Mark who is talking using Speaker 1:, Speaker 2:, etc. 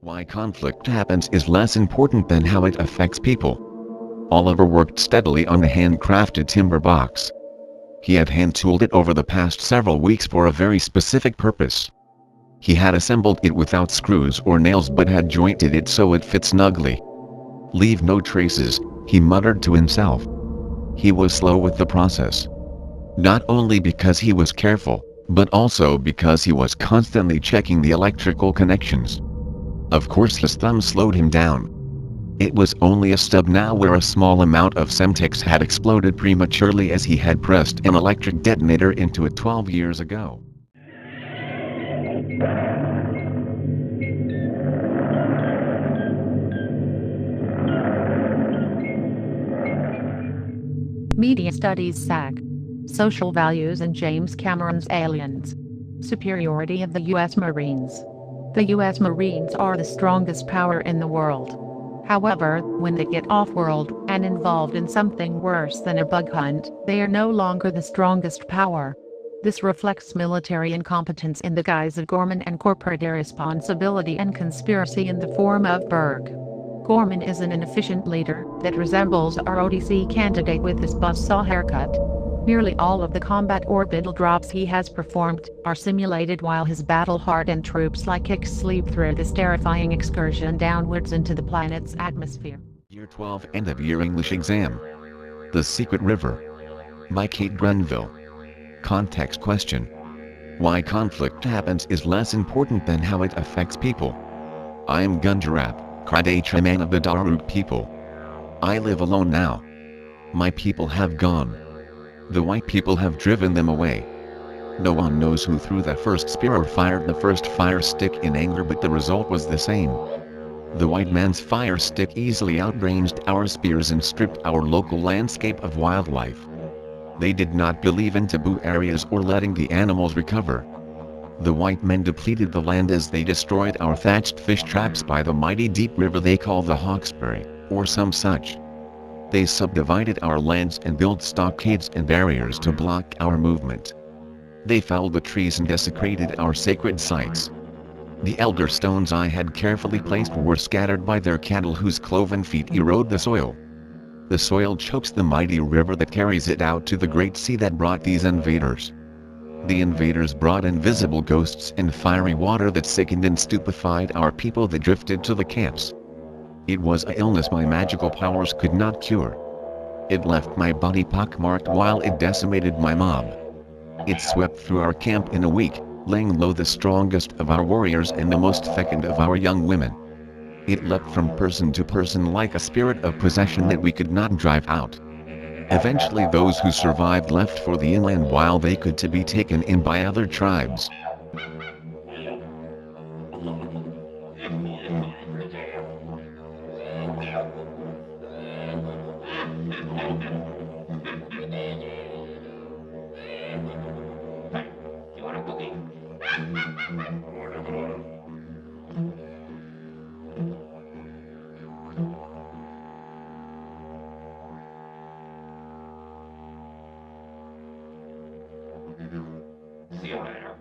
Speaker 1: Why conflict happens is less important than how it affects people. Oliver worked steadily on the handcrafted timber box. He had hand-tooled it over the past several weeks for a very specific purpose. He had assembled it without screws or nails but had jointed it so it fit snugly. "Leave no traces," he muttered to himself. He was slow with the process. Not only because he was careful, but also because he was constantly checking the electrical connections. Of course his thumb slowed him down. It was only a stub now where a small amount of Semtex had exploded prematurely as he had pressed an electric detonator into it 12 years ago.
Speaker 2: Media Studies SAC. Social Values and James Cameron's Aliens. Superiority of the U.S. Marines. The U.S. Marines are the strongest power in the world. However, when they get off-world and involved in something worse than a bug hunt, they are no longer the strongest power. This reflects military incompetence in the guise of Gorman and corporate irresponsibility and conspiracy in the form of Berg. Gorman is an inefficient leader that resembles our ODC candidate with his buzzsaw haircut. Nearly all of the combat orbital drops he has performed are simulated while his battle-hardened troops like Hicks sleep through this terrifying excursion downwards into the planet's atmosphere.
Speaker 1: Year 12 end-of-year English exam. The Secret River. By Kate Grenville. Context question. Why conflict happens is less important than how it affects people. I am Gunjarap, Kradechaman of the Daruk people. I live alone now. My people have gone. The white people have driven them away. No one knows who threw the first spear or fired the first fire stick in anger, but the result was the same. The white man's fire stick easily outranged our spears and stripped our local landscape of wildlife. They did not believe in taboo areas or letting the animals recover. The white men depleted the land as they destroyed our thatched fish traps by the mighty deep river they call the Hawkesbury, or some such. They subdivided our lands and built stockades and barriers to block our movement. They felled the trees and desecrated our sacred sites. The elder stones I had carefully placed were scattered by their cattle whose cloven feet erode the soil. The soil chokes the mighty river that carries it out to the great sea that brought these invaders. The invaders brought invisible ghosts and fiery water that sickened and stupefied our people that drifted to the camps. It was a illness my magical powers could not cure. It left my body pockmarked while it decimated my mob. It swept through our camp in a week, laying low the strongest of our warriors and the most fecund of our young women. It leapt from person to person like a spirit of possession that we could not drive out. Eventually those who survived left for the inland while they could to be taken in by other tribes.
Speaker 3: See you later.